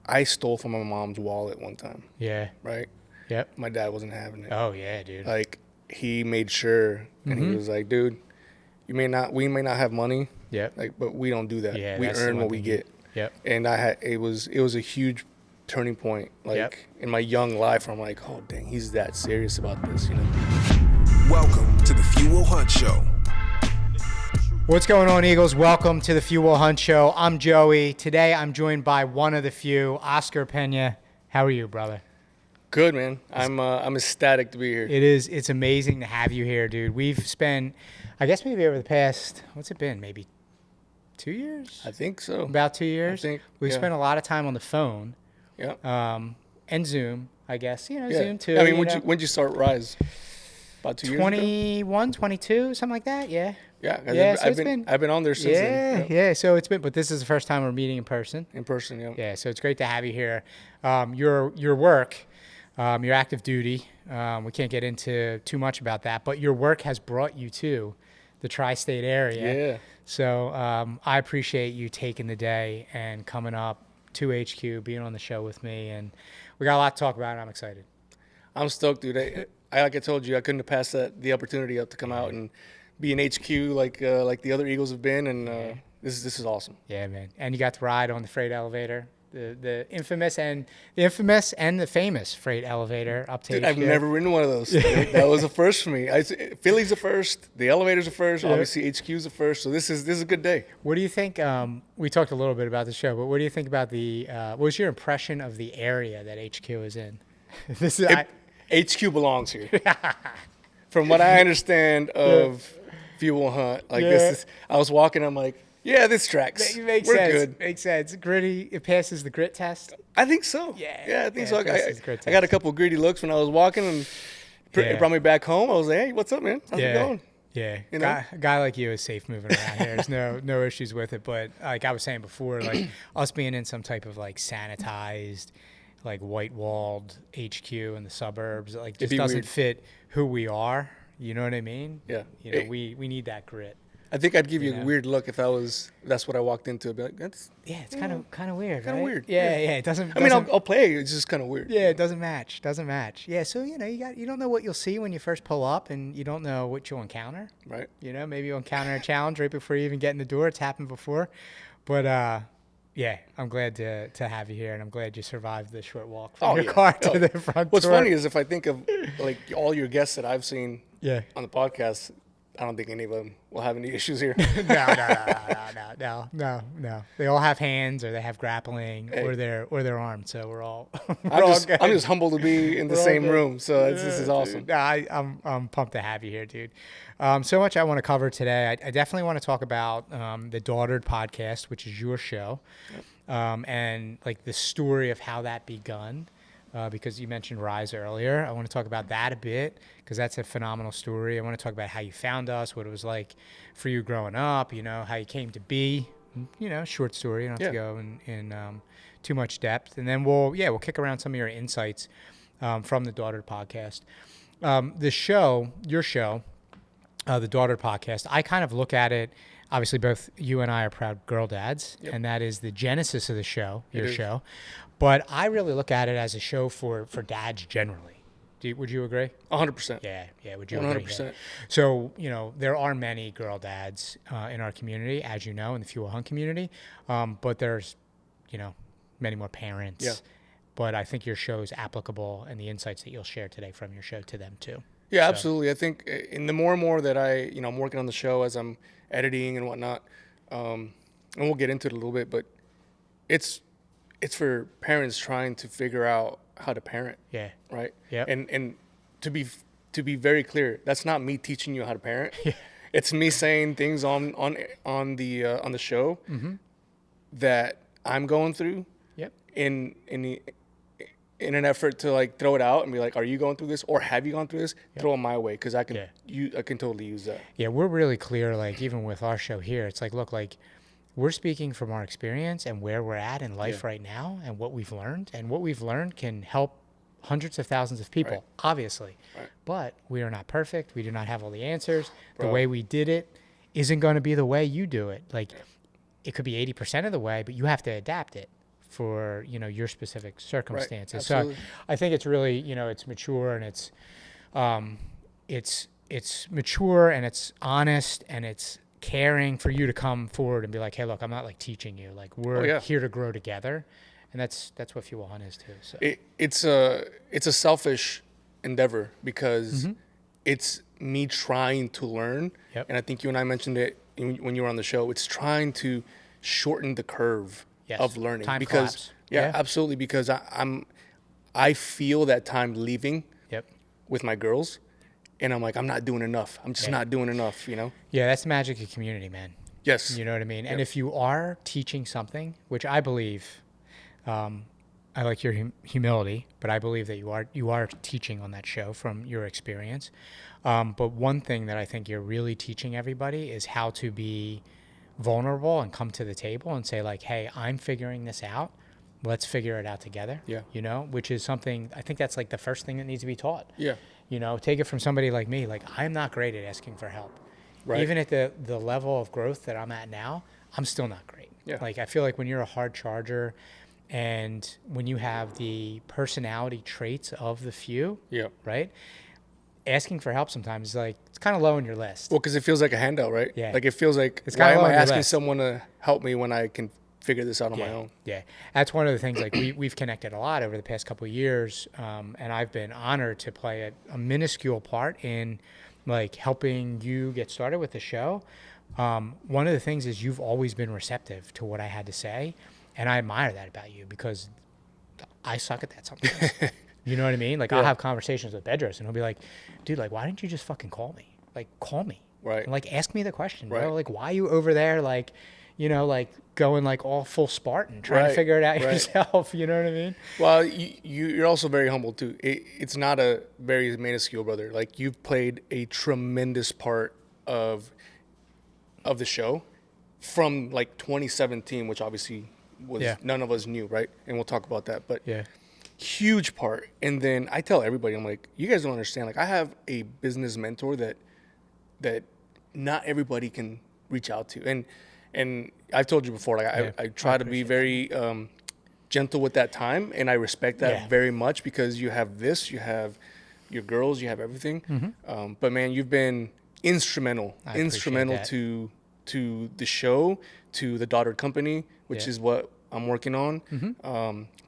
I stole from my mom's wallet one time. Yeah. Right. Yep. My dad wasn't having it. Oh yeah, dude. Like he made sure, and he was like, dude, we may not have money. Yep. Like, but we don't do that. Yeah, We that's the earn one what we thing get. Yep. And it was a huge turning point. Like in my young life, I'm like, oh dang, he's that serious about this, Welcome to the Fuel Hunt Show. What's going on, Eagles? Welcome to the Fuel Hunt Show. I'm Joey. Today I'm joined by one of the few, Oscar Peña. How are you, brother? Good, man. I'm ecstatic to be here. It's amazing to have you here, dude. We've spent, I guess maybe over the past, what's it been? Maybe 2 years? I think so. About 2 years? I think, We've spent a lot of time on the phone. Yeah. And Zoom, I guess. Yeah. Zoom too. I mean, when'd you start Rise? About 2 years ago? 21, 22, something like that, yeah. Yeah, So I've been on there since then. Yeah. So but this is the first time we're meeting in person. In person, yeah. Yeah, so it's great to have you here. Your work, your active duty, we can't get into too much about that, but your work has brought you to the tri-state area. Yeah. So I appreciate you taking the day and coming up to HQ, being on the show with me, and we got a lot to talk about, and I'm excited. I'm stoked, dude. Like I told you, I couldn't have passed the opportunity up to come out and be in HQ like the other Eagles have been, and this is awesome. Yeah, man. And you got to ride on the freight elevator, the infamous and the famous freight elevator up to Dude, HQ. I've never ridden one of those. That was a first for me. Philly's the first, the elevator's the first, obviously HQ's the first, so this is a good day. What do you think, we talked a little bit about the show, but what do you think about what was your impression of the area that HQ is in? HQ belongs here. From what I understand of Fuel Hunt, I was walking, I'm like, yeah, this tracks. We're good. Makes sense. Gritty. It passes the grit test. I think so. I think so. I got a couple of gritty looks when I was walking, and it brought me back home. I was like, hey, what's up, man? How's it going? Yeah, a guy like you is safe moving around here. There's no issues with it. But like I was saying before, like us being in some type of like sanitized, like white-walled HQ in the suburbs, like just doesn't fit who we are. You know what I mean? Yeah. We need that grit. I think I'd give you a weird look if that's what I walked into. I'd be like, it's kind of weird. Kind of weird. Yeah. It doesn't. I mean, I'll play. It's just kind of weird. Yeah, it doesn't match. Yeah. So you don't know what you'll see when you first pull up, and you don't know what you'll encounter. Right. Maybe you'll encounter a challenge right before you even get in the door. It's happened before, but yeah, I'm glad to have you here, and I'm glad you survived the short walk from your car to the front What's door. funny is if I think of like all your guests that I've seen on the podcast, I don't think any of them will have any issues here. No. They all have hands, or they have grappling, or they're armed. So we're all. I'm just humbled to be in the same room. So this is awesome. I'm pumped to have you here, dude. So much I want to cover today. I definitely want to talk about the Daughtered podcast, which is your show, and like the story of how that begun. Because you mentioned Rise earlier. I want to talk about that a bit because that's a phenomenal story. I want to talk about how you found us, what it was like for you growing up, how you came to be, short story. You don't have to go in too much depth. And then we'll kick around some of your insights from the Daughtered podcast. Your show, the Daughtered podcast, I kind of look at it. Obviously, both you and I are proud girl dads, and that is the genesis of the show, your show. But I really look at it as a show for dads generally. Would you agree? 100%. Yeah. Would you agree? 100%. Yeah. So, there are many girl dads in our community, as you know, in the Fuel Hunt community. But there's, many more parents. Yeah. But I think your show is applicable, and the insights that you'll share today from your show to them too. Yeah, absolutely. I think in the more and more that I'm working on the show as I'm editing and whatnot, and we'll get into it a little bit, but it's for parents trying to figure out how to parent. Yeah. Right. Yeah. And to be very clear, that's not me teaching you how to parent. Yeah. It's me saying things on the show that I'm going through. Yep. In an effort to like throw it out and be like, are you going through this or have you gone through this? Yep. Throw it my way because I can totally use that. Yeah, we're really clear. Like even with our show here, it's like, look, like. We're speaking from our experience and where we're at in life right now and what we've learned. And what we've learned can help hundreds of thousands of people, obviously. Right. But we are not perfect. We do not have all the answers. The way we did it isn't going to be the way you do it. Like, it could be 80% of the way, but you have to adapt it for, your specific circumstances. absolutely. So I think it's really, it's mature, and it's mature, and it's honest, and it's caring for you to come forward and be like, hey, look, I'm not like teaching you, like we're here to grow together. And that's what Fuel Hunt is too. So It's a selfish endeavor because it's me trying to learn. Yep. And I think you and I mentioned it when you were on the show. It's trying to shorten the curve of learning. Time because collapse. yeah, absolutely. Because I feel that time leaving with my girls, and I'm like, I'm not doing enough. I'm just not doing enough, Yeah, that's the magic of community, man. Yes. You know what I mean? Yep. And if you are teaching something, which I believe, I like your humility, but I believe that you are teaching on that show from your experience. But one thing that I think you're really teaching everybody is how to be vulnerable and come to the table and say like, hey, I'm figuring this out. Let's figure it out together. Yeah. Which is something, I think that's like the first thing that needs to be taught. Yeah. Take it from somebody like me. Like, I'm not great at asking for help. Right. Even at the level of growth that I'm at now, I'm still not great. Yeah. Like, I feel like when you're a hard charger and when you have the personality traits of the few, right? Asking for help sometimes is like, it's kind of low on your list. Well, because it feels like a handout, right? Yeah. Like, it feels like, it's why am I asking someone to help me when I can figure this out on my own? Yeah. That's one of the things, like, we've connected a lot over the past couple of years, and I've been honored to play a minuscule part in, like, helping you get started with the show. One of the things is you've always been receptive to what I had to say, and I admire that about you because I suck at that sometimes. You know what I mean? Like, I'll have conversations with Bedros, and he'll be like, dude, like, why didn't you just fucking call me? Like, call me. Right. And, like, ask me the question, bro. Right. Like, why are you over there, like, like going like all full Spartan, trying to figure it out yourself. You know what I mean? Well, you're also very humble too. It's not a very minuscule, brother. Like, you've played a tremendous part of the show from like 2017, which obviously was none of us knew, right? And we'll talk about that. But huge part. And then I tell everybody, I'm like, you guys don't understand. Like, I have a business mentor that not everybody can reach out to. And I've told you before, like, I try to be very gentle with that time, and I respect that very much because you have this, you have your girls, you have everything. But man, you've been instrumental to the show, to the daughter company, which is what I'm working on,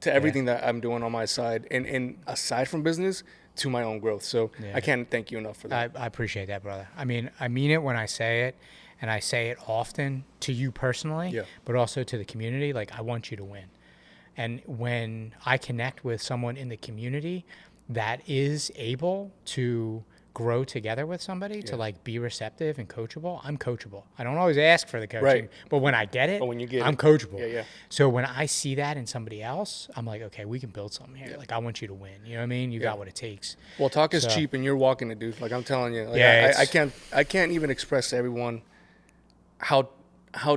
to everything that I'm doing on my side, and aside from business, to my own growth. So I can't thank you enough for that. I appreciate that, brother. I mean it when I say it. And I say it often to you personally, but also to the community. Like, I want you to win. And when I connect with someone in the community that is able to grow together with somebody, to like be receptive and coachable, I'm coachable. I don't always ask for the coaching, but when I get it, I'm coachable. So when I see that in somebody else, I'm like, okay, we can build something here. Like, I want you to win. You know what I mean? You got what it takes. Well, talk is cheap, and you're walking it, dude. Like, I'm telling you. Like, I can't even express to everyone how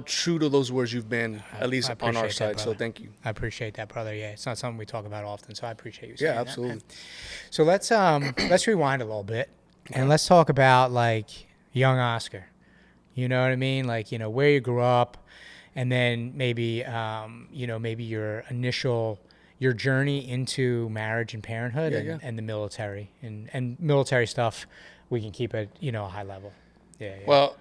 true to those words you've been, at least on our side. So thank you. I appreciate that, brother. Yeah, it's not something we talk about often, so I appreciate you saying absolutely. that, so let's rewind a little bit, and let's talk about like young Oscar. You know what I mean? Like, where you grew up, and then maybe maybe your journey into marriage and parenthood, and the military and military stuff. We can keep it a high level. Well,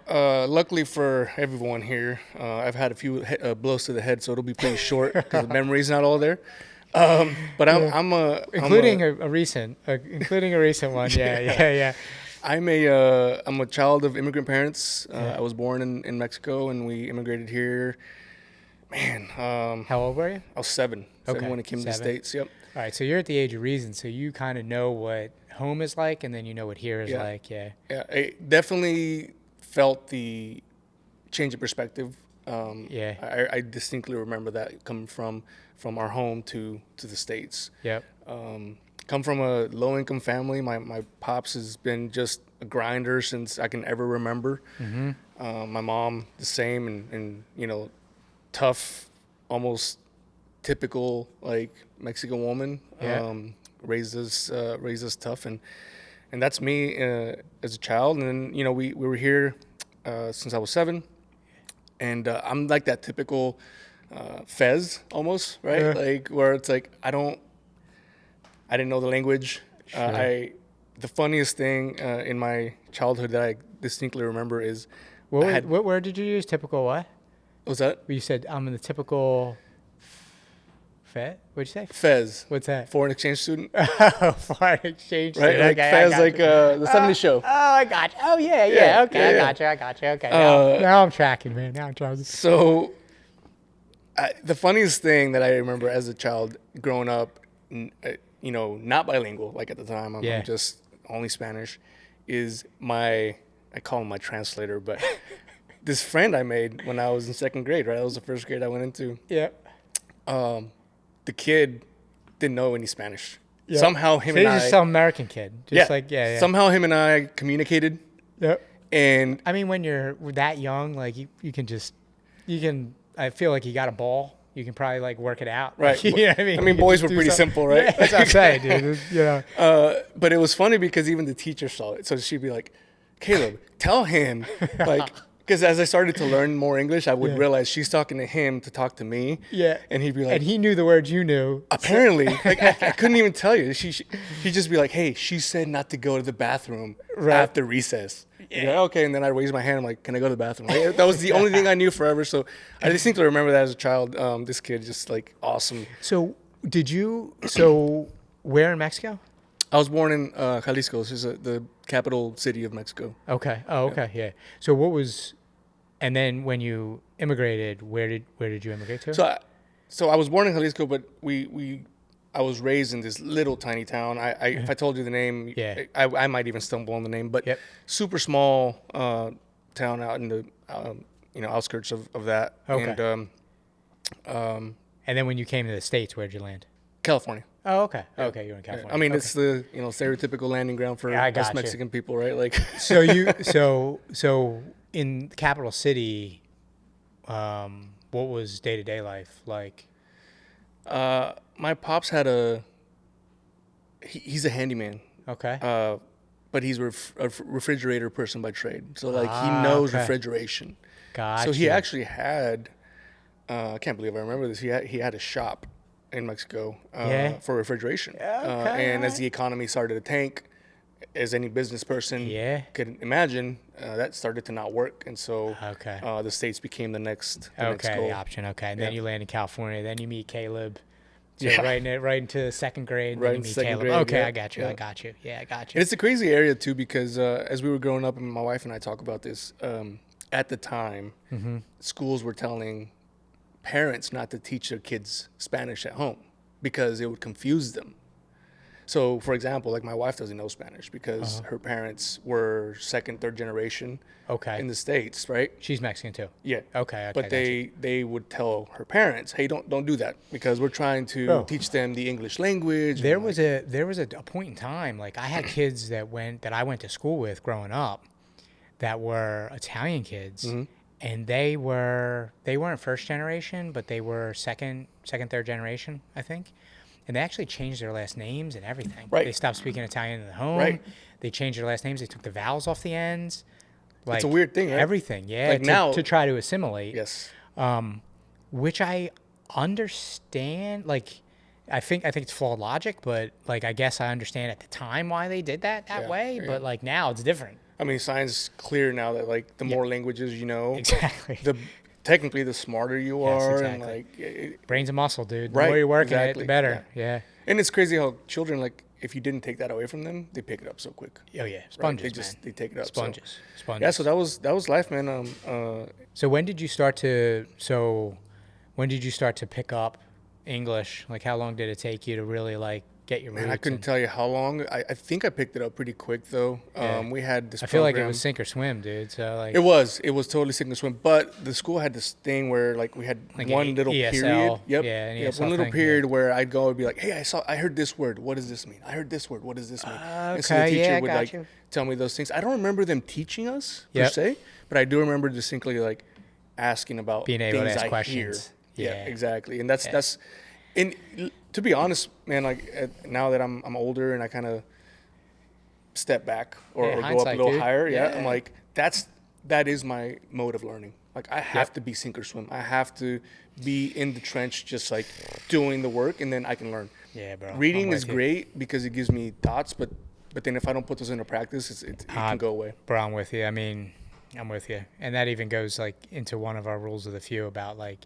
luckily for everyone here, I've had a few blows to the head, so it'll be pretty short because the memory's not all there. But I'm including a recent one. I'm a child of immigrant parents. I was born in Mexico, and we immigrated here. Man, how old were you? I was 7 when it came to the States. Yep. All right, so you're at the age of reason, so you kind of know what home is like, and then you know what here is like. I definitely felt the change of perspective. I distinctly remember that coming from our home to the States. Come from a low income family. My pops has been just a grinder since I can ever remember. My mom the same, and tough, almost typical like Mexican woman. Raised us tough, and that's me as a child. And then we were here since I was 7, and I'm like that typical fez almost, right? Yeah. Like where it's like I didn't know the language. Sure. The funniest thing in my childhood that I distinctly remember is What word did you use? Typical what? was that You said I'm in the typical Fed? What'd you say? fez, What's that? foreign exchange student, Oh, foreign exchange. right? Student. Like Okay, I fez, got like you. the '70s show. Oh, I got you. Oh, yeah, yeah. Yeah, Okay, yeah, I yeah. got you. I got you. Okay, Uh, now I'm tracking, man. Now I'm tracking. So, the funniest thing that I remember as a child growing up, not bilingual, like at the time, I'm Yeah. just only Spanish, is I call him my translator, but this friend I made when I was in second grade, right? That was the first grade I went into. Yep. The kid didn't know any Spanish. Yep. Somehow him So and he's I, just some American kid. Just yeah. Somehow him and I communicated, Yep. and I mean, when you're that young, like I feel like you got a ball. You can probably like work it out. right. You know what I mean? I mean, You can boys just were do pretty something. simple, right? Yeah, that's what I'm saying, dude. You know. But it was funny because even the teacher saw it. So she'd be like, Caleb, tell him. Like, because as I started to learn more English, I would Yeah. realize she's talking to him to talk to me. Yeah. And he'd be like, And he knew the words you knew. apparently, like, I couldn't even tell you. He'd just be like, hey, she said not to go to the bathroom Right. after recess. Yeah. Okay. And then I raised my hand. I'm like, can I go to the bathroom? Like, that was the only thing I knew forever. So I distinctly remember that as a child. This kid just like awesome. So so where in Mexico? I was born in Jalisco. This is the capital city of Mexico. Okay. Oh, okay. Yeah. So and then when you immigrated, where did you immigrate to? So I was born in Jalisco, but I was raised in this little tiny town. If I told you the name, Yeah. I might even stumble on the name, but Yep. super small town out in the outskirts of that. Okay. And And then when you came to the States, where'd you land? California. Oh, okay. Okay, you're in California. I mean, Okay. it's the stereotypical landing ground for Yeah, I us got you. Mexican people, right? Like, So in the capital city, what was day-to-day life like? my pops had he's a handyman. Okay. But he's a refrigerator person by trade. So like he knows okay. refrigeration. Gotcha. So he actually had, I can't believe I remember this. He had a shop in Mexico Yeah. for refrigeration. Okay, And as the economy started to tank, as any business person Yeah. could imagine, that started to not work. And so Okay. the States became the next Okay, goal. the option. Okay, and then Yeah. you land in California. Then you meet Caleb. So Yeah. right into second grade. Right Then you into meet second Caleb. grade, Okay, yeah, I got you. yeah. I got you. Yeah, I got you. And it's a crazy area too because as we were growing up, and my wife and I talk about this, at the time, Mm-hmm. schools were telling parents not to teach their kids Spanish at home because it would confuse them. So, for example, like my wife doesn't know Spanish because her parents were second, third generation Okay. in the States, right? She's Mexican too. Yeah. Okay. But gotcha. they would tell her parents, "Hey, don't do that because we're trying to Bro. teach them the English language." There and, was a point in time, like I had kids that I went to school with growing up that were Italian kids, Mm-hmm. and they weren't first generation, but they were second, third generation, I think. And they actually changed their last names and everything. Right. They stopped speaking Italian in the home. Right. They changed their last names. They took the vowels off the ends. Like It's a weird thing, right? Everything, yeah. Like now- to try to assimilate. yes. Which I understand. Like, I think it's flawed logic, but like I guess I understand at the time why they did that Yeah, way. yeah. But like now it's different. I mean, science clear now that like the more languages you know, Exactly. technically the smarter you Yes, are, exactly. and like, Brain's a muscle, dude. The Right, more you're working it, exactly, the better. Yeah. and it's crazy how children like if you didn't take that away from them, they pick it up so quick. Oh yeah. Right? Sponges, They take it up. Sponges. Sponges. Yeah, so that was life, man. So when did you start to pick up English? Like how long did it take you to really like get your roots? Man, I couldn't tell you how long. I think I picked it up pretty quick though. Yeah. We had this. I feel like it program. was sink or swim, dude. So like It was totally sink or swim. But the school had this thing where like we had Like one an little ESL, period. Yep. yeah, an Yep. ESL One little thing, period where I'd go and be like, hey, I heard this word. What does this mean? I heard this word. What does this mean? And so the Okay, teacher yeah, I would got like you. tell me those things. I don't remember them teaching us per Yep. se, but I do remember distinctly like asking about Being able to things ask I questions. hear. Yeah. Exactly. And that's and to be honest, man, like now that I'm older and I kind of step back or Yeah, go up a hindsight, little dude. higher, Yeah. I'm like that is my mode of learning. Like I have to be sink or swim. I have to be in the trench, just like doing the work, and then I can learn. Yeah, bro. Reading is great because it gives me thoughts, but then if I don't put those into practice, it can go away. Bro, I'm with you. I mean, I'm with you. And that even goes like into one of our rules of the few about like,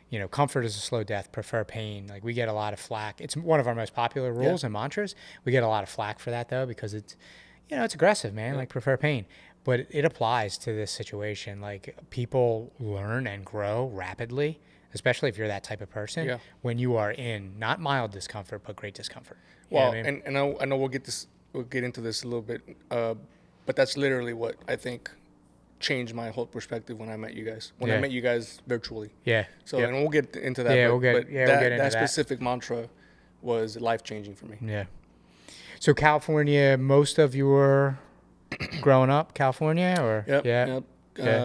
you know, comfort is a slow death, prefer pain. Like we get a lot of flack. It's one of our most popular rules and mantras. We get a lot of flack for that though, because it's, you know, it's aggressive, man. Like prefer pain. But it applies to this situation. Like people learn and grow rapidly, especially if you're that type of person, when you are in not mild discomfort, but great discomfort. You Well, know what I mean? and I know we'll get into this a little bit, but that's literally what I think changed my whole perspective when I met you guys. When I met you guys virtually. Yeah. So and we'll get into that. Yeah, but, we'll get but into that. That specific mantra was life changing for me. Yeah. So California, most of your growing up, California, or Yep.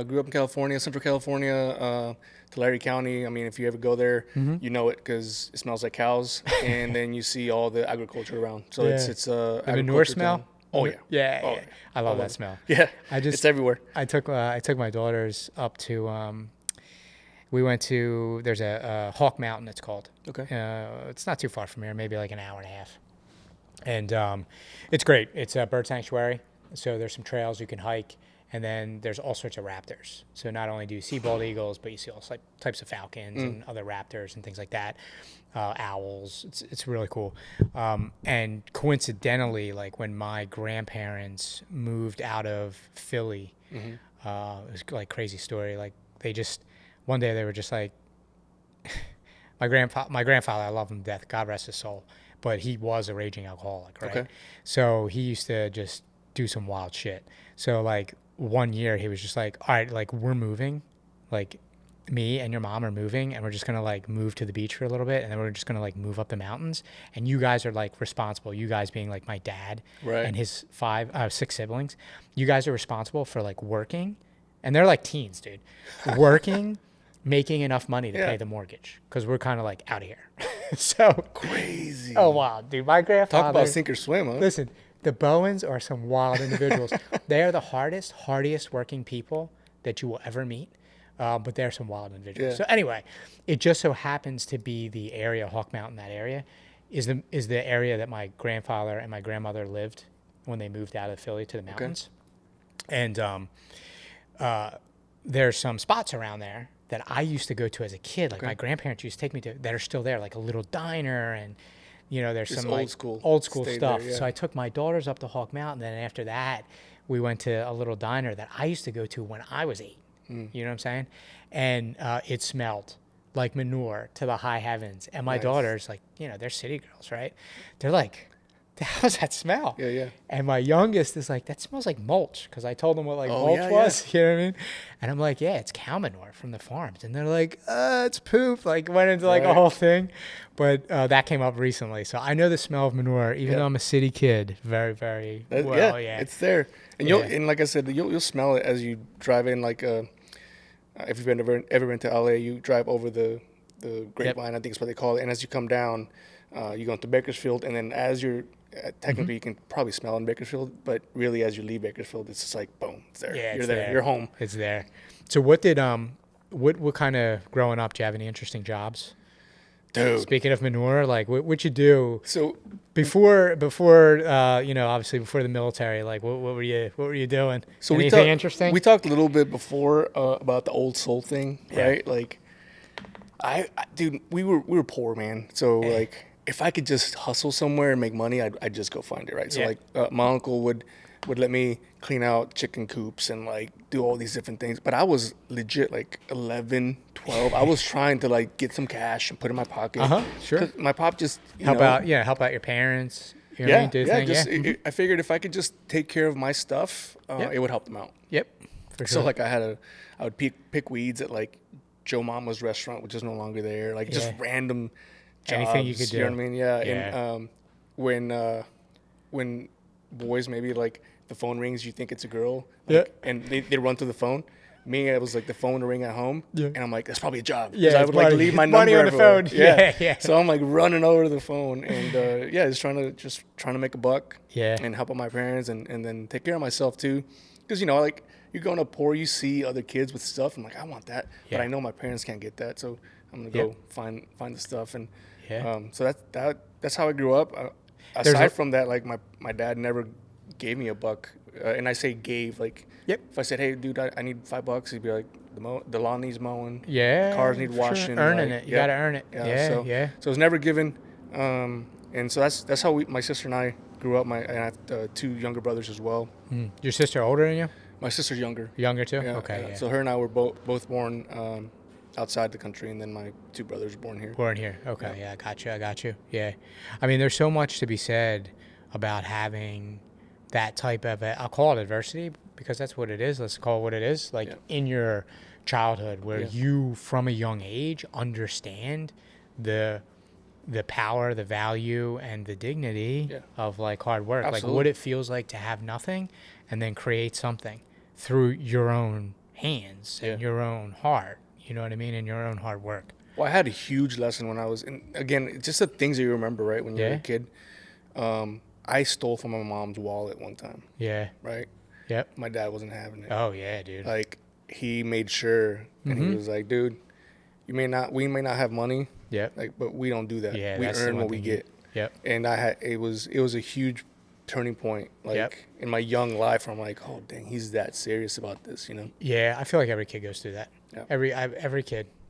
Grew up in California, Central California, Tulare County. I mean, if you ever go there, you know it because it smells like cows, and then you see all the agriculture around. So it's the manure smell. Town. Oh yeah. Yeah. I love that smell. Yeah, it's everywhere. I took my daughters up to. We went to there's a Hawk Mountain. It's called. Okay. It's not too far from here, maybe like an hour and a half, and it's great. It's a bird sanctuary, so there's some trails you can hike. And then there's all sorts of raptors. So not only do you see bald eagles, but you see all types of falcons and other raptors and things like that. Owls. It's really cool. And coincidentally, like when my grandparents moved out of Philly, it was like crazy story. Like one day they were just like, my grandfather, I love him to death. God rest his soul. But he was a raging alcoholic, right? Okay. So he used to just do some wild shit. So like, one year he was just like, all right, like we're moving, like me and your mom are moving, and we're just gonna like move to the beach for a little bit, and then we're just gonna like move up the mountains, and you guys are like responsible, you guys being like my dad and his 6 siblings, you guys are responsible for like working, and they're like teens, dude, working, making enough money to pay the mortgage, because we're kind of like out of here. So crazy. Oh wow, dude, my grandfather, talk about sink or swim, huh? Listen, the Bowens are some wild individuals. They are the hardiest working people that you will ever meet, but they're some wild individuals. So anyway, it just so happens to be the area, Hawk Mountain, that area, is the area that my grandfather and my grandmother lived when they moved out of Philly to the mountains. Okay. And there's some spots around there that I used to go to as a kid. Like my grandparents used to take me to, that are still there, like a little diner, and you know, there's some old school stuff. There, So I took my daughters up to Hawk Mountain. Then after that, we went to a little diner that I used to go to when I was 8. You know what I'm saying? And it smelled like manure to the high heavens. And my daughters, like, you know, they're city girls, right? They're like, how's that smell? Yeah. And my youngest is like, that smells like mulch, because I told them what mulch was. You know what I mean? And I'm like, yeah, it's cow manure from the farms. And they're like, it's poop. Like went into like a whole thing. But that came up recently. So I know the smell of manure, even though I'm a city kid, very, very well. Yeah, it's there. And and like I said, you'll smell it as you drive in. Like if you've ever been to LA, you drive over the grapevine, I think is what they call it. And as you come down, you go into Bakersfield, and then as you're technically you can probably smell in Bakersfield, but really as you leave Bakersfield, it's just like boom, it's there. Yeah, you're there. You're home. It's there. So what did what kind of growing up? Do you have any interesting jobs? Dude. Speaking of manure, like what you do? So before you know, obviously before the military, like what were you doing? So anything interesting? We talked a little bit before about the old soul thing, right? Like dude, we were poor, man. So like if I could just hustle somewhere and make money, I'd just go find it, right? So like my uncle would let me clean out chicken coops and like do all these different things. But I was legit like 11, 12. I was trying to like get some cash and put it in my pocket. Sure. My pop just help out your parents. You know what I mean? I figured if I could just take care of my stuff, it would help them out. Yep. For sure. So like I would pick weeds at like Joe Mama's restaurant, which is no longer there. Like just random jobs. Anything you could do. You know what I mean? Yeah. And when boys maybe like the phone rings, you think it's a girl. Like, and they run to the phone. Me, it was like the phone to ring at home, and I'm like, that's probably a job. Yeah, I would like leave my number on the phone. Yeah. So I'm like running over to the phone, and just trying to make a buck. Yeah. And help out my parents, and then take care of myself too, because you know, like you're going up poor, you see other kids with stuff. I'm like, I want that, but Yeah. I know my parents can't get that, so I'm gonna Yep. go find the stuff. And Yeah. so that's how I grew up. There's Aside a- from that, like my dad never gave me a buck, and I say gave, like Yep. if I said, hey dude, I need $5, he'd be like, the lawn needs mowing, Yeah. the cars need for sure. washing, Earning like, it. You gotta earn it. Yeah. so Yeah. so it's never given. And so that's how my sister and I grew up. And I have 2 younger brothers as well. Your sister older than you? My sister's younger. Younger too? Yeah, Okay. yeah. Yeah. So her and I were both born outside the country, and then my 2 brothers were born here. Born here. Okay. Yeah. I got you. Yeah. I mean, there's so much to be said about having that type of, I'll call it adversity because that's what it is. Let's call it what it is. Like in your childhood where you, from a young age, understand the power, the value, and the dignity of like hard work. Absolutely. Like what it feels like to have nothing and then create something through your own hands and your own heart. You know what I mean? And your own hard work. Well, I had a huge lesson when I was in. Again, just the things that you remember, right? When you're a kid. I stole from my mom's wallet one time. Yeah. Right. Yep. My dad wasn't having it. Oh yeah, dude. Like he made sure, and he was like, "Dude, we may not have money, Yep. like, but we don't do that. Yeah, we that's the earn one what we thing get." Yep. And it was a huge turning point, like in my young life. I'm like, "Oh dang, he's that serious about this," you know? Yeah, I feel like every kid goes through that. Yeah.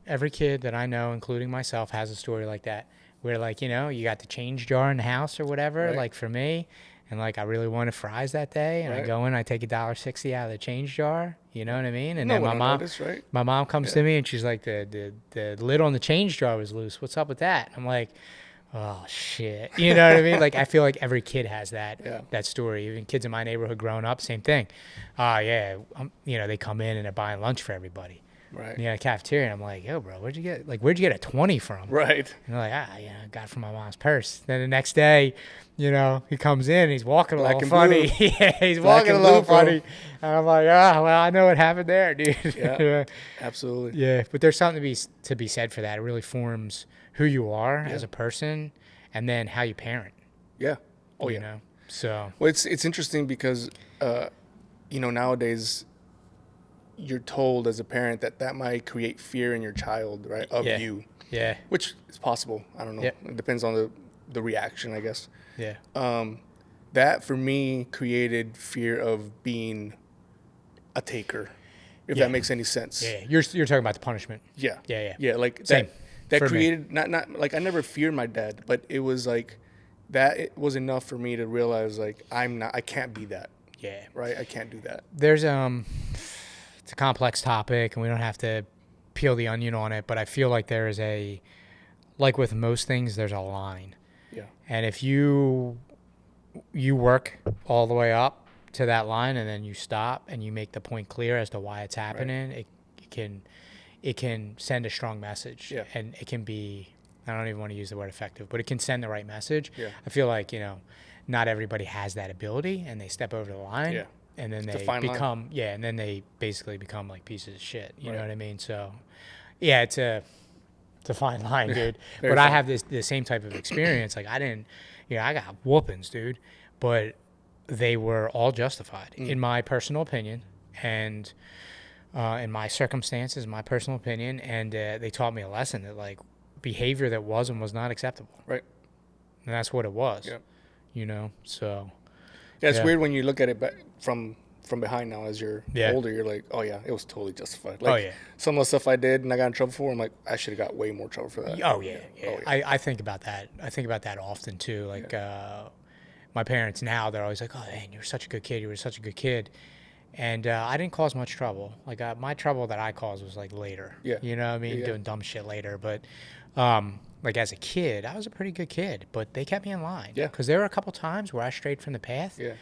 Every kid that I know, including myself, has a story like that. Where like, you know, you got the change jar in the house or whatever. Right. Like for me, and like I really wanted fries that day, and I Right. go in, I take $1.60 out of the change jar. You know what I mean? And No then one my will mom, notice, right? my mom comes to me and she's like, the lid on the change jar was loose. What's up with that? I'm like, oh shit. You know what I mean? Like I feel like every kid has that that story. Even kids in my neighborhood growing up, same thing. You know, they come in and they're buying lunch for everybody. Right. Yeah, cafeteria. And I'm like, yo, bro, where'd you get a 20 from? Right. And they're like, I got it from my mom's purse. Then the next day, you know, he comes in, he's walking a Black little and funny. blue. Yeah, he's Black walking a and little blue, bro. funny. And I'm like, well, I know what happened there, dude. Yeah. Absolutely. Yeah, but there's something to be said for that. It really forms who you are as a person, and then how you parent. Yeah. Oh you yeah. know? So Well, it's interesting because, you know, nowadays you're told as a parent that might create fear in your child, right, of Yeah. you, yeah, which is possible. I don't know. Yep. It depends on the reaction, I guess. yeah, That for me created fear of being a taker, if that makes any sense. yeah. You're talking about the punishment. Yeah. Yeah. Yeah. Like Same that for me. created not like I never feared my dad, but it was like that. It was enough for me to realize like I can't be that. Yeah. Right. I can't do that. There's it's a complex topic and we don't have to peel the onion on it, but I feel like there is like with most things, there's a line. Yeah. And if you work all the way up to that line and then you stop and you make the point clear as to why it's happening, it can send a strong message. Yeah. And it can be, I don't even want to use the word effective, but it can send the right message. Yeah. I feel like, you know, not everybody has that ability and they step over the line. Yeah. And then It's a they fine line. become, and then they basically become like pieces of shit. You know Right. what I mean? So, yeah, it's a fine line, dude. Very But I fine. have the same type of experience. Like I didn't, you know, I got whoopings, dude, but they were all justified in my personal opinion and in my circumstances, my personal opinion. And they taught me a lesson that like behavior that was and was not acceptable. Right. And that's what it was, Yeah. you know? So, Yeah, it's Yeah. weird when you look at it from behind now as you're Yeah. older. You're like, oh yeah, it was totally justified. Like, Oh, yeah. some of the stuff I did and I got in trouble for, I'm like, I should have got way more trouble for that. oh yeah, yeah. Oh, yeah. I think about that. I think about that often too. Like my parents now, they're always like, "Oh, man, you were such a good kid. You were such a good kid." And I didn't cause much trouble. Like my trouble that I caused was like later. Yeah. You know what I mean? Yeah. Doing dumb shit later. But like as a kid, I was a pretty good kid. But they kept me in line. Yeah. Because there were a couple times where I strayed from the path. Yeah.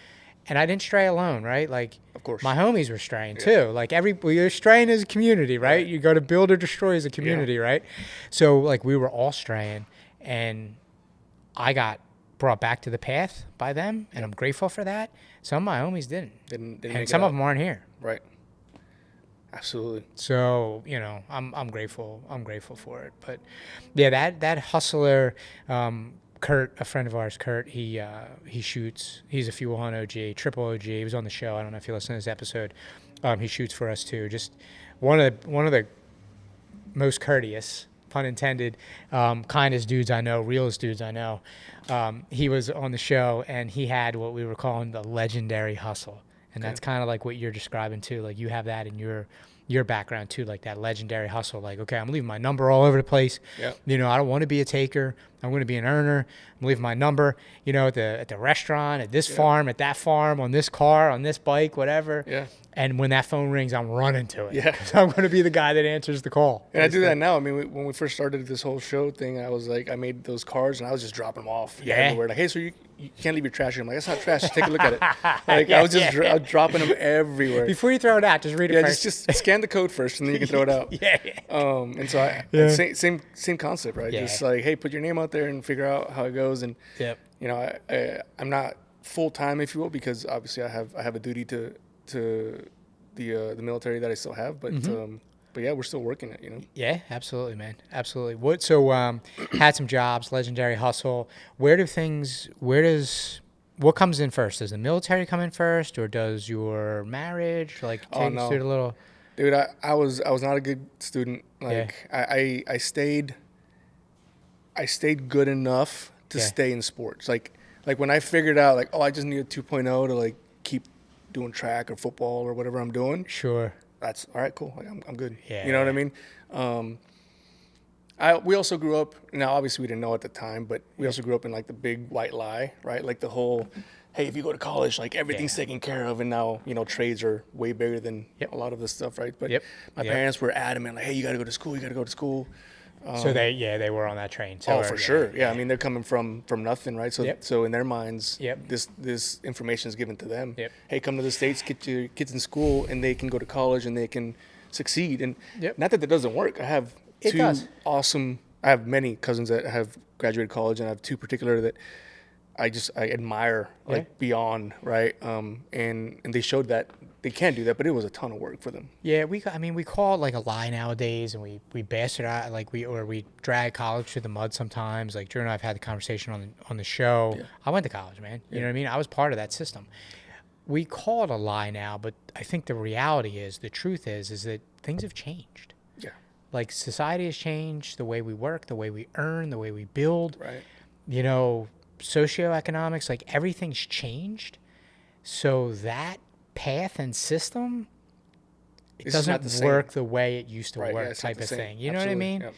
And I didn't stray alone, right? Like, Of course. my homies were straying too. Like you're straying as a community, right? You go to build or destroy as a community, right? So like we were all straying, and I got brought back to the path by them, and I'm grateful for that. Some of my homies didn't, Didn't make and it some out. of them aren't here. Right. Absolutely. So you know, I'm grateful. I'm grateful for it. But yeah, that hustler, Kurt, a friend of ours, Kurt, he shoots. He's a fuel hunt OG, triple OG. He was on the show. I don't know if you listened to this episode. He shoots for us too. Just one of the most courteous, pun intended, kindest dudes I know, realest dudes I know. He was on the show, and he had what we were calling the legendary hustle, and that's kind of like what you're describing too. Like you have that in your background too, like that legendary hustle. Like, okay, I'm leaving my number all over the place. Yep. You know, I don't want to be a taker. I'm going to be an earner. I'm leaving my number, you know, at the restaurant, at this farm, at that farm, on this car, on this bike, whatever. Yeah. And when that phone rings, I'm running to it. Yeah. 'Cause I'm going to be the guy that answers the call. And I do that now. I mean, when we first started this whole show thing, I was like, I made those cards and I was just dropping them off everywhere. Like, hey, so you can't leave your trash here. I'm like, that's not trash. Just take a look at it. Like, I was just I was dropping them everywhere. Before you throw it out, just read it Yeah, first. just scan the code first and then you can throw it out. Yeah. And so same concept, right? Yeah. Just like, hey, put your name out there and figure out how it goes. And Yep. you know, I'm not full time, if you will, because obviously I have a duty to the military that I still have, but yeah, we're still working it, you know. Yeah, absolutely, man. Absolutely. Had some jobs, legendary hustle. What comes in first? Does the military come in first, or does your marriage? Like, take us through the little. Dude, I was not a good student. Like, I stayed good enough to stay in sports. Like when I figured out, like, I just need a 2.0 to like keep doing track or football or whatever I'm doing. Sure. That's all right. Cool. Like, I'm good. Yeah. You know what I mean? We also grew up. Now, obviously, we didn't know at the time, but we also grew up in like the big white lie, right? Like the whole, hey, if you go to college, like everything's taken care of, and now trades are way bigger than a lot of this stuff, right? But my parents were adamant, like, hey, you got to go to school. You got to go to school. So they were on that train. So for sure. Yeah. I mean, they're coming from nothing, right? So so in their minds, this information is given to them. Yep. Hey, come to the States, get your kids in school, and they can go to college and they can succeed. And not that doesn't work. I have I have many cousins that have graduated college, and I have two particular that I admire like beyond, right? And they showed that they can do that, but it was a ton of work for them. Yeah, we call it like a lie nowadays, and we bastard out, like we drag college through the mud sometimes. Like Drew and I have had the conversation on the show. Yeah. I went to college, man. You know what I mean? I was part of that system. We call it a lie now, but I think the reality is, the truth is that things have changed. Yeah. Like society has changed, the way we work, the way we earn, the way we build. Right. You know, socioeconomics, like everything's changed. So that path and system, it doesn't work the way it used to work, type of thing. You know what I mean? Yep.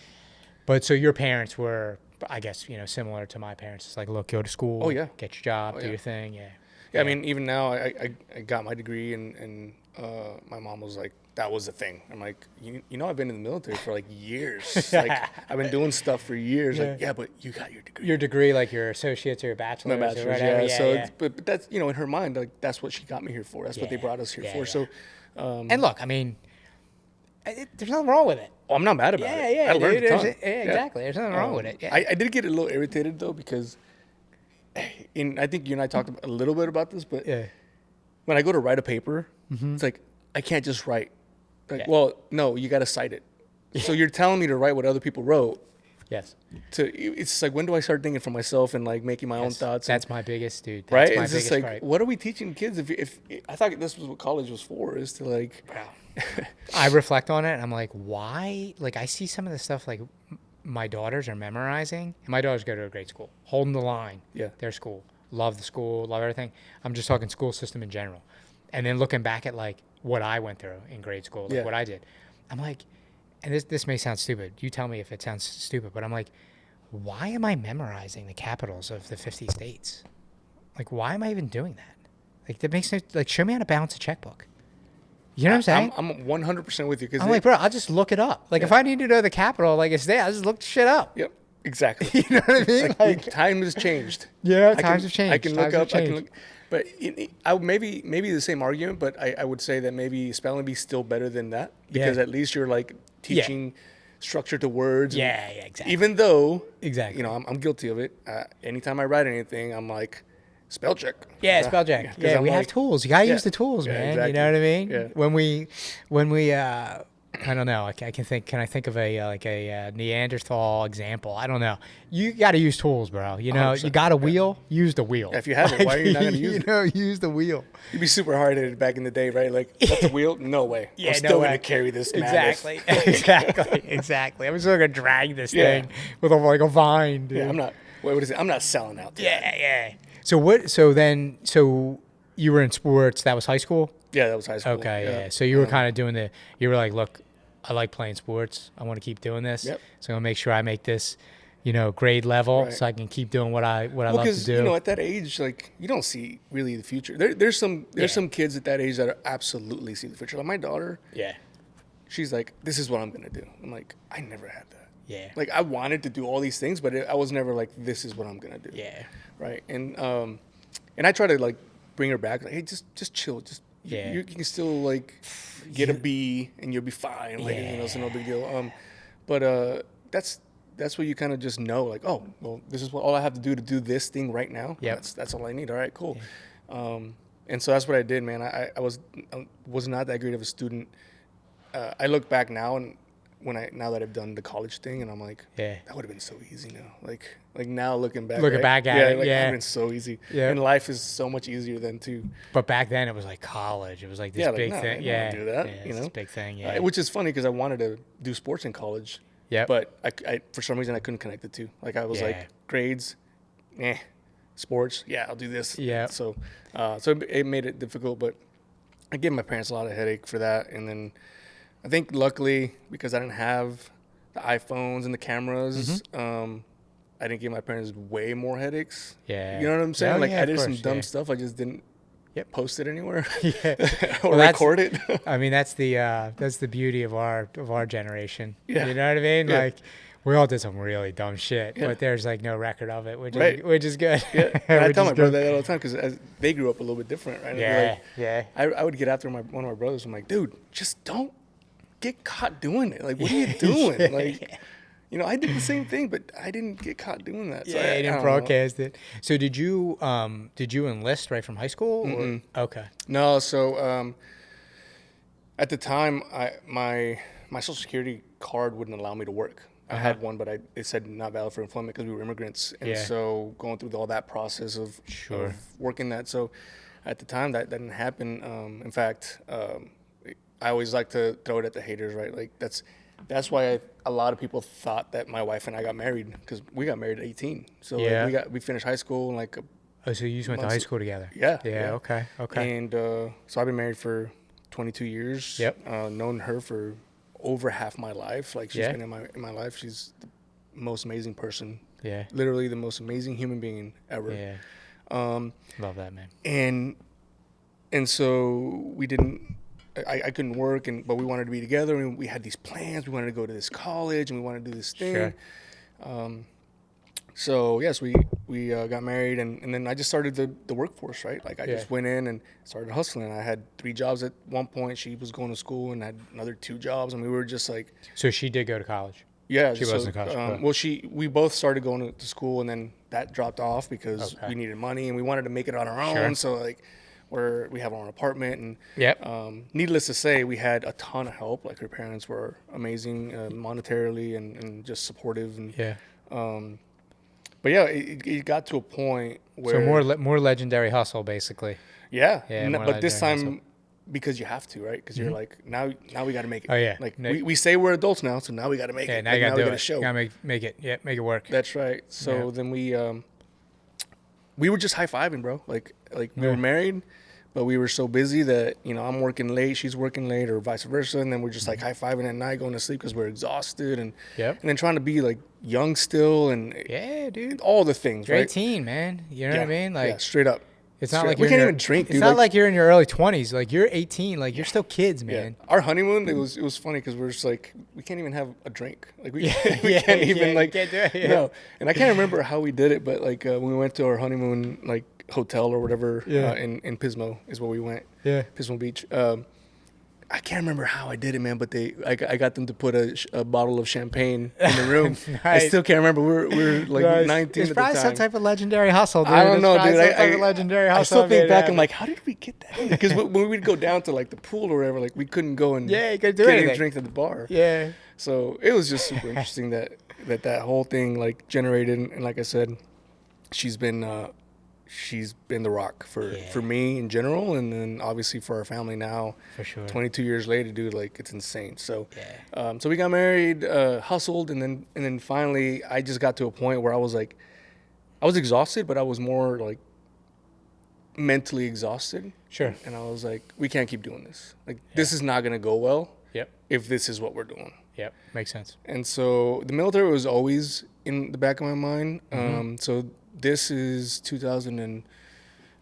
But so your parents were, I guess, similar to my parents. It's like, look, go to school, get your job, do your thing. Yeah. I mean, even now, I got my degree, and my mom was like, that was the thing. I'm like, I've been in the military for like years. Like, I've been doing stuff for years. Like, but you got your degree. Your degree, like your associate's or your bachelor's? My bachelor's, or whatever. So, but that's, in her mind, like, that's what she got me here for. That's what they brought us here for. So, and look, I mean, there's nothing wrong with it. Oh, I'm not mad about it. Yeah, I learned a ton. Exactly. There's nothing wrong with it. Yeah. I did get a little irritated, though, because I think you and I talked a little bit about this, but when I go to write a paper, it's like, I can't just write. Like, well, no, you got to cite it. So you're telling me to write what other people wrote. Yes. It's like, when do I start thinking for myself and like making my own thoughts? That's my biggest, dude. That's right? It's just like, gripe. What are we teaching kids? If I thought this was what college was for, is to like. Wow. I reflect on it, and I'm like, why? Like, I see some of the stuff like my daughters are memorizing, and my daughters go to a great school, holding the line. Yeah. Their school, love the school, love everything. I'm just talking school system in general, and then looking back at like what I went through in grade school, like what I did. I'm like, and this may sound stupid. You tell me if it sounds stupid, but I'm like, why am I memorizing the capitals of the 50 states? Like, why am I even doing that? Like, that makes no, like, show me how to balance a checkbook. You know what I'm saying? I'm 100% with you. I'm like, bro, I'll just look it up. Like, if I need to know the capital, like, it's there, I'll just look the shit up. Yep, exactly. You know what I mean? Like time has changed. Yeah, times have changed. I can look up. I can look. But I would maybe the same argument, but I would say that maybe spelling bee's still better than that, because at least you're like teaching structure to words. Yeah, exactly. Even though, exactly, I'm guilty of it. Anytime I write anything, I'm like, spell check. Yeah, spell check. Yeah, we have tools. You gotta use the tools, man. Exactly. You know what I mean? Yeah. When we I don't know. I can think. Can I think of a like a Neanderthal example? I don't know. You got to use tools, bro. You know, 100%. you got a wheel. Use the wheel. Yeah, if you have it, why are you not going to use it? You know, use the wheel. You'd be super hard-headed back in the day, right? Like, that's a wheel? No way. Yeah, I'm no still way. going to carry this madness. Exactly. I'm still gonna drag this Yeah. thing with a vine, dude. Yeah, I'm not. What is it? I'm not selling out. To that. Yeah. So what? So you were in sports. That was high school. Yeah, that was high school. Okay. Yeah. So you were kind of doing you were like, look, I like playing sports. I want to keep doing this. Yep. So I'm gonna make sure I make this, grade level, Right. so I can keep doing what I love to Because do. at that age, like you don't see really the future. There's some kids at that age that are absolutely see the future. Like my daughter, Yeah. she's like, this is what I'm gonna do. I'm like, I never had that. Yeah. Like I wanted to do all these things, but I was never like, this is what I'm gonna do. Yeah. Right. And I try to like bring her back. Like, hey, just chill. Just Yeah. you can still like get a B and you'll be fine. Like it's no big deal. But that's what you kind of just know. Like, oh, well, this is what all I have to do this thing right now. Yep. That's all I need. All right, cool. And so that's what I did, man. I was not that great of a student. I look back now and now that I've done the college thing, and I'm like, Yeah. that would have been so easy now. Like now looking back, Looking back at it, that would yeah. have been so easy. Yeah. And life is so much easier than to, But back then it was like college. It was like this like, big no, thing. I don't Yeah. wanna do that. Yeah, it's this big thing. Yeah. which is funny because I wanted to do sports in college. Yep. But I for some reason I couldn't connect the two. Like I was Yeah. like grades, sports, yeah, I'll do this. Yeah. So it made it difficult, but I gave my parents a lot of headache for that. And then I think luckily because I didn't have the iPhones and the cameras, I didn't give my parents way more headaches. Yeah. You know what I'm saying? Oh, Like yeah, I of did some course, dumb yeah. stuff. I just didn't post it anywhere Yeah. or Well, that's- record it. I mean, that's the beauty of our generation. Yeah. You know what I mean? Yeah. Like, we all did some really dumb shit, Yeah. but there's like no record of it, which Right. is which is good. Yeah, and I Which tell is my brother good. that all the time because they grew up a little bit different, right? And Yeah, like, yeah. I would get after one of my brothers. I'm like, dude, just don't get caught doing it. Like, what are you doing? Yeah. Like, I did the same thing, but I didn't get caught doing that. So Yeah, I you didn't don't know. broadcast it. So did you enlist right from high school? Or? Okay. No, so at the time, my Social Security card wouldn't allow me to work. I had one, but it said not valid for employment because we were immigrants. And Yeah. so going through all that process of working that. So at the time, that didn't happen. In fact, I always like to throw it at the haters, right? Like that's why a lot of people thought that my wife and I got married because we got married at 18. So like, Yeah. we finished high school and like Oh, so you just went to high school together? Yeah. Yeah. Okay. Okay. And so I've been married for 22 years. Yep. Known her for over half my life. Like she's Yeah. been in my life. She's the most amazing person. Yeah. Literally the most amazing human being ever. Yeah. Love that, man. And so we didn't. I couldn't work, but we wanted to be together, and we had these plans. We wanted to go to this college, and we wanted to do this thing. Sure. So yes, we got married, and then I just started the workforce, right? Like I just went in and started hustling. I had 3 jobs at one point. She was going to school and had another 2 jobs, and we were just like, So she did go to college. yeah. She wasn't in college, but- Well, we both started going to school, and then that dropped off because Okay. we needed money, and we wanted to make it on our own. Sure. So like, we have our own apartment, and Yep. needless to say, we had a ton of help. Like her parents were amazing, monetarily and just supportive. And Yeah. but yeah, it got to a point where So more legendary hustle, basically. yeah, Yeah, more but this legendary time because you have to, right? Because you're like now we got to make it. Oh, yeah. Like No- we say we're adults now, so now we got to make Yeah. it. Now Like, you gotta we do gotta it. show. You gotta make it. Yeah. Make it work. That's right. So Yeah. then we were just high fiving, bro. Like we were married, but we were so busy that I'm working late, she's working late, or vice versa, and then we're just like high fiving at night, going to sleep because we're exhausted, and Yep. and then trying to be like young still, and Yeah, dude. all the things, You're right? 18, man. You know what I mean? Like, yeah, straight up. it's not Straight like up. We you're can't in even drink, It's dude. not like you're in your early 20s. Like, you're 18. Like, you're still kids, Yeah. man. Our honeymoon, it was funny because we're just like we can't even have a drink. Like we, we Yeah, can't even you like can't do it, yeah. no. And I can't remember how we did it, but like when we went to our honeymoon like hotel or whatever Yeah. in Pismo is where we went. Yeah. Pismo Beach. I can't remember how I did it, man, but I got them to put a bottle of champagne in the room. I Nice. still can't remember. We're like Nice. 19 It's at the probably some time. type of legendary hustle, dude. I don't It's know, probably dude. some type of legendary I hustle still think made back. it I'm like, how did we get that? Because when we'd go down to like the pool or whatever, like we couldn't go and Yeah, you couldn't do get any anything. drink at the bar. Yeah. So it was just super interesting that whole thing like generated. And like I said, she's been the rock for me in general, and then obviously for our family now. For sure. 22 years later, dude, like it's insane. So, so we got married, hustled, and then finally, I just got to a point where I was exhausted, but I was more like mentally exhausted. Sure. And I was like, we can't keep doing this. Like this is not gonna go well. Yep. If this is what we're doing. Yep. Makes sense. And so the military was always in the back of my mind. So this is 2000 and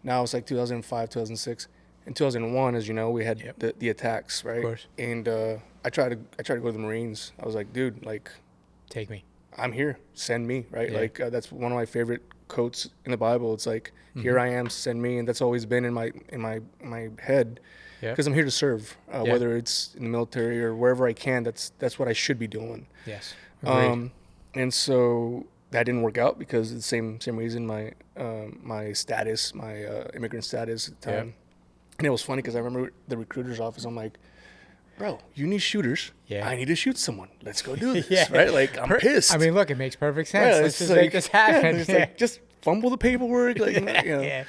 now it's like 2005, 2006. In 2001, as you know, we had the attacks, right? Of course. And I tried to go to the Marines. I was like, dude, like, Take me. I'm here. Send me, right? Yeah. Like that's one of my favorite quotes in the Bible. It's like, here I am, send me, and that's always been in my head. Yep. Because I'm here to serve, whether it's in the military or wherever I can. That's what I should be doing. Yes. Agreed. And so that didn't work out because of the same reason. My status, my immigrant status at the time. Yep. And it was funny because I remember the recruiter's office. I'm like, bro, you need shooters. Yeah. I need to shoot someone. Let's go do this. Yeah. Right? Like I'm pissed. I mean, look, it makes perfect sense. Yeah, Let's it's just like, make this happen. it's like, just fumble the paperwork. Like, you know. Yeah.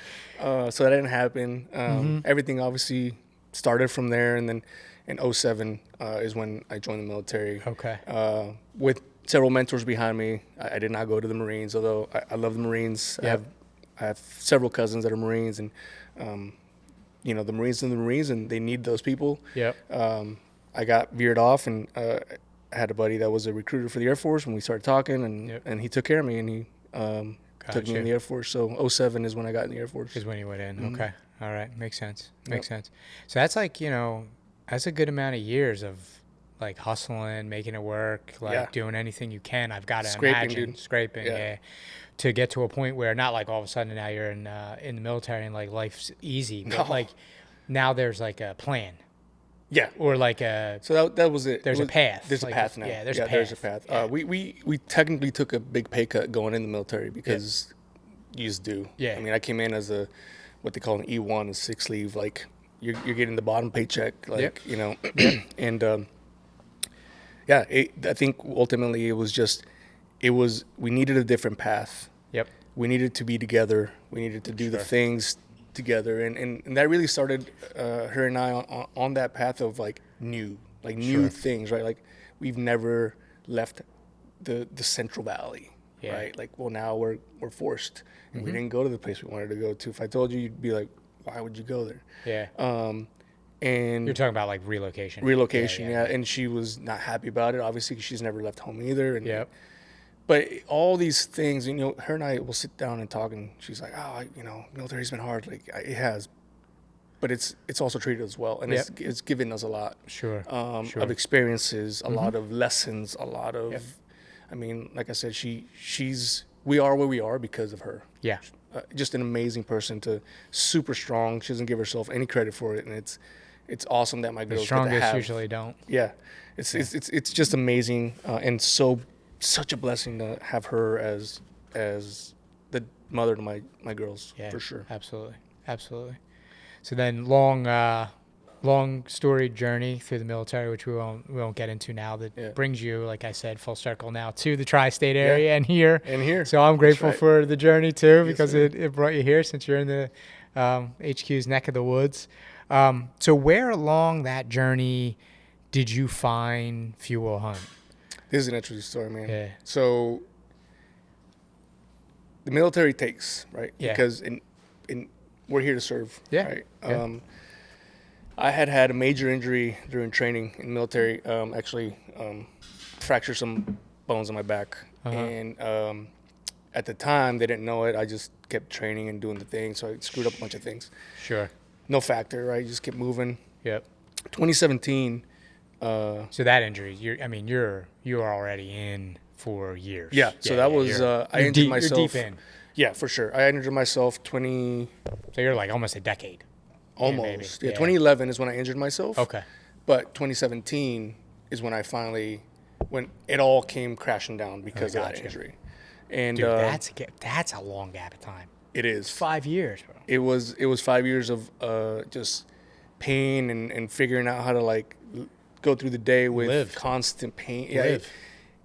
So that didn't happen. Everything obviously started from there, and then in 2007 is when I joined the military. Okay. With several mentors behind me. I did not go to the Marines, although I love the Marines. Yep. I have several cousins that are Marines, and the Marines, and they need those people. Yep. I got veered off, and I had a buddy that was a recruiter for the Air Force when we started talking, and he took care of me, and he took me in the Air Force. So 2007 is when I got in the Air Force. Is when you went in. Okay. All right. Makes sense. Makes sense. So that's like, that's a good amount of years of like hustling, making it work, like doing anything you can. I've got to imagine dude. scraping, to get to a point where not like all of a sudden now you're in the military and like life's easy, but like now there's like a plan. Yeah. Or like a. So that was it. There's a path. There's like, a path now. Yeah, there's a path. Yeah. We technically took a big pay cut going in the military because you just do. Yeah. I mean, I came in as what they call an E1, a 6 leave. Like you're getting the bottom paycheck, like and I think ultimately we needed a different path. Yep. We needed to be together. We needed to do the things together, and that really started her and I on that path of like new things, right? Like we've never left the Central Valley, right? Like, well, now we're forced, and we didn't go to the place we wanted to go to. If I told you, you'd be like, why would you go there? Yeah. And You're talking about like relocation. Yeah. And she was not happy about it, obviously, because she's never left home either. And but all these things, her and I will sit down and talk, and she's like, oh, military's been hard. Like, it has. But it's also treated us well, and it's given us a lot. Sure. Of experiences, a lot of lessons, a lot of, I mean, like I said, we are where we are because of her. Yeah. Just an amazing person, super strong. She doesn't give herself any credit for it, and it's awesome that my girls The strongest get to have, usually don't. Yeah. It's just amazing, and such a blessing to have her as the mother to my girls, for sure. Absolutely. So then long story journey through the military, which we won't get into now, that brings you, like I said, full circle now to the tri-state area and here. So I'm grateful for the journey too, because it brought you here since you're in the HQ's neck of the woods. So where along that journey did you find Fuel Hunt? This is an interesting story, man. Yeah. So the military takes, right? Yeah. Because we're here to serve. Yeah. Right. Yeah. I had a major injury during training in the military. Actually, fractured some bones in my back, and at the time they didn't know it. I just kept training and doing the thing, so I screwed up a bunch of things. Sure. No factor, right? You just kept moving. Yep. 2017. So that injury, you are already in for years. Yeah. So that was I injured myself. You're deep in. Yeah, for sure. I injured myself So you're like almost a decade. Almost. Yeah, 2011 is when I injured myself. Okay. But 2017 is when when it all came crashing down because of that gotcha. injury. And Dude, that's a long gap of time. it is. 5 years, bro. It was 5 years of just pain and figuring out how to like go through the day with Live. constant pain. Live.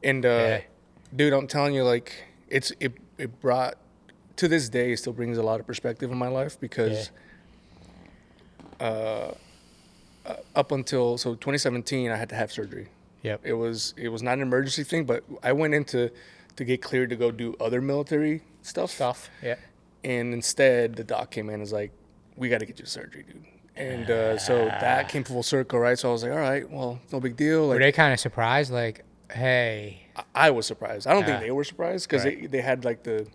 And dude, I'm telling you, like it brought, to this day, it still brings a lot of perspective in my life because up until 2017, I had to have surgery. Yep. It was not an emergency thing, but I went in to get cleared to go do other military stuff. Yeah. And instead, the doc came in and was like, "We got to get you surgery, dude." And so that came full circle, right? So I was like, "All right, well, no big deal." Were Like, they kind of surprised? Like, hey, I was surprised. I don't think they were surprised because right. they had like the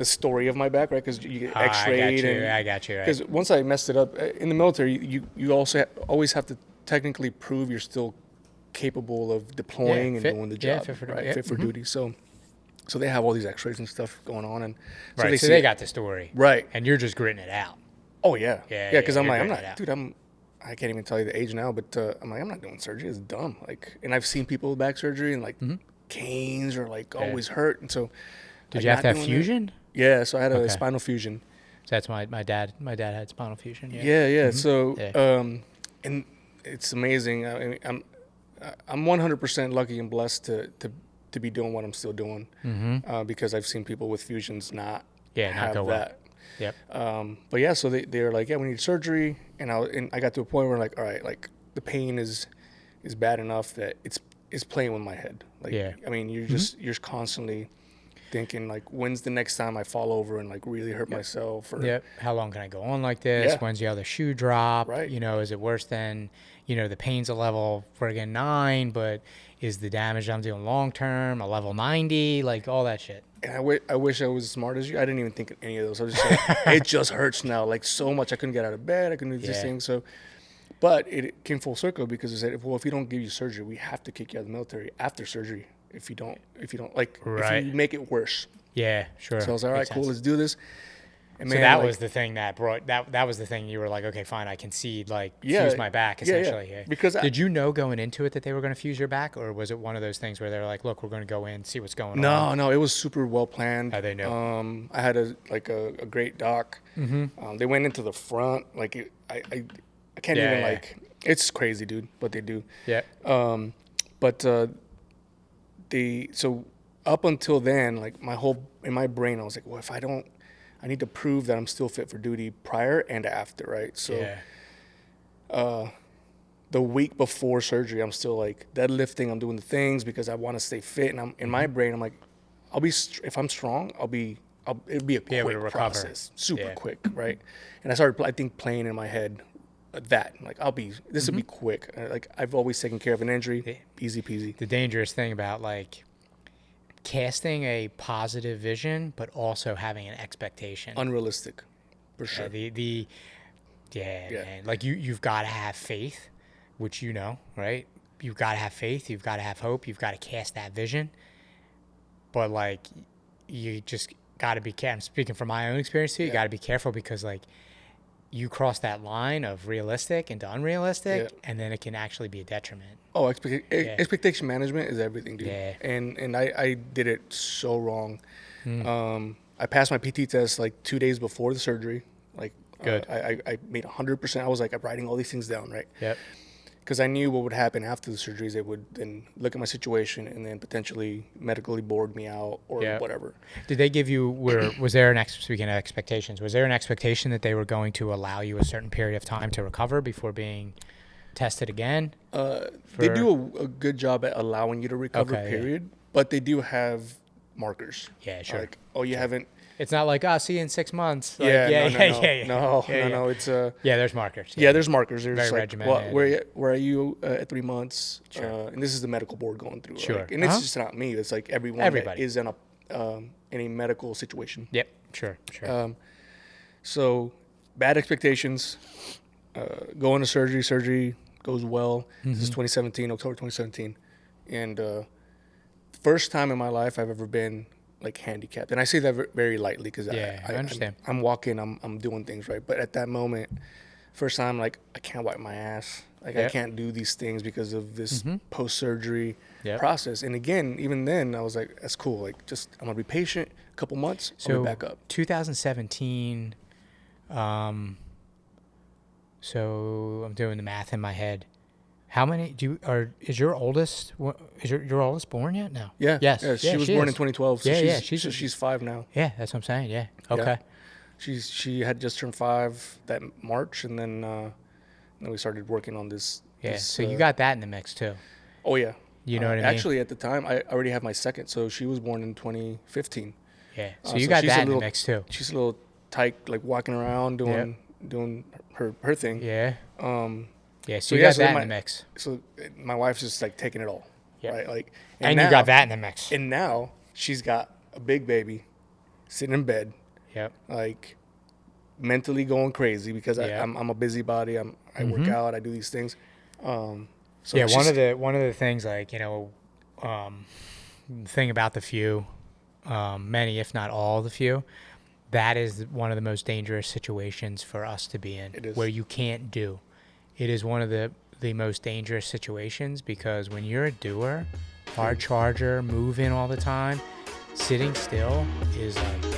story of my back, right? Because you get I got X-rayed, you. and I got you. Right. because once I messed it up in the military, you also always have to technically prove you're still capable of deploying fit- and doing the yeah, job, fit for- right? yeah, Fit for duty. So they have all these X-rays and stuff going on, and so Right. they So see they it. got the story. Right. And you're just gritting it out. Oh yeah, Yeah, Because I'm you're like, I'm gritting not, it out. dude. I can't even tell you the age now, but I'm not doing surgery. It's dumb. Like, and I've seen people with back surgery and like canes or like always hurt, and so. Did like, you have to not have doing it. fusion? Yeah, so I had a Okay. spinal fusion. So that's my dad. My dad had spinal fusion. Yeah. Yeah. So, Yeah. and it's amazing. I mean, I'm 100% lucky and blessed to be doing what I'm still doing, because I've seen people with fusions not not have go well. that. Yep. But yeah, so they were like, yeah, we need surgery, and I got to a point where like, all right, like the pain is bad enough that it's playing with my head. Like, Yeah. I mean, you're just constantly thinking like, when's the next time I fall over and like really hurt myself? Or Yep. How long can I go on like this? Yeah. When's the other shoe drop? Right. You know, is it worse than, the pain's a level friggin' 9, but is the damage I'm doing long term a level 90? Like all that shit. And I wish I was as smart as you. I didn't even think of any of those. I was just like, it just hurts now, like so much. I couldn't get out of bed. I couldn't do these Yeah. things. So, but it came full circle because it said, well, if you don't give you surgery, we have to kick you out of the military after surgery. If you don't like, Right. if you make it worse. Yeah, sure. So I was like, all right, Makes cool, sense. let's do this. And So man, that like, was the thing that brought that was the thing you were like, okay, fine, I concede, like Yeah. fuse my back Yeah, yeah. essentially. Yeah. Because did you know going into it that they were going to fuse your back, or was it one of those things where they're like, look, we're going to go in, see what's going on? no, it was super well planned. How they knew? I had a great doc. They went into the front, like I can't Yeah, even yeah. like. It's crazy, dude, what they do. Yeah. But so up until then, like in my brain, I was like, well, if I don't, I need to prove that I'm still fit for duty prior and after, right? So Yeah. the week before surgery, I'm still like deadlifting, I'm doing the things because I want to stay fit, and I'm in my brain, I'm like, if I'm strong, it'll be a quick able to recover. process, super Yeah. quick, right? And I started, I think, playing in my head that like this will be quick. Like I've always taken care of an injury, easy peasy. The dangerous thing about like casting a positive vision, but also having an expectation. Unrealistic, for sure. Yeah, Yeah. man. Like you've got to have faith, which right? You've got to have faith. You've got to have hope. You've got to cast that vision. But like, you just got to be careful. I'm speaking from my own experience too. You got to be careful because like, you cross that line of realistic into unrealistic, and then it can actually be a detriment. Oh, expectation management is everything, dude. Yeah. And I did it so wrong. I passed my PT test like 2 days before the surgery. Like, Good. I made 100%. I was like, I'm writing all these things down, right? Yep. Because I knew what would happen after the surgeries. They would then look at my situation and then potentially medically board me out or whatever. Did they give you, speaking of expectations, was there an expectation that they were going to allow you a certain period of time to recover before being tested again? They do a good job at allowing you to recover, period. But they do have markers. Yeah, sure. Like, oh, you haven't. It's not like, see you in 6 months. Like, No. yeah. It's Yeah, there's markers. Yeah, there's markers. There's Very like, regimented. where are you at 3 months? Sure. And this is the medical board going through. Sure. Like, and it's just not me. It's like everybody that is in a medical situation. Yep. Sure. So bad expectations. Going to surgery. Surgery goes well. This is 2017, October 2017, and first time in my life I've ever been like handicapped, and I say that very lightly because I understand. I'm walking, I'm doing things right, but at that moment, first time, like I can't wipe my ass. Like I can't do these things because of this post-surgery Yep. process. And again, even then, I was like, that's cool. Like, just I'm gonna be patient. A couple months, I'll be back up. 2017. So I'm doing the math in my head. How many is your oldest? Your oldest born yet? No. Yeah. Yes. Yeah, she was born in 2012. So she's 5 now. Yeah, that's what I'm saying. Yeah. Okay. Yeah. She had just turned 5 that March, and then we started working on this. Yeah. So you got that in the mix too. Oh yeah. You know what I mean? Actually, at the time, I already have my second. So she was born in 2015. Yeah. So you got she's that a in little, the mix too. She's a little tight, like walking around doing her thing. Yeah. Yeah. So you yeah, got that in the mix. So my wife's just like taking it all. Yeah. Right. Like, And now, you got that in the mix. And now she's got a big baby, sitting in bed. Yep. Like mentally going crazy because I'm a busybody. I work out. I do these things. So yeah. One of the things, like, thing about the few, many if not all the few, that is one of the most dangerous situations for us to be in. It is. Where you can't do. It is one of the most dangerous situations, because when you're a doer, hard charger, moving all the time, sitting still is like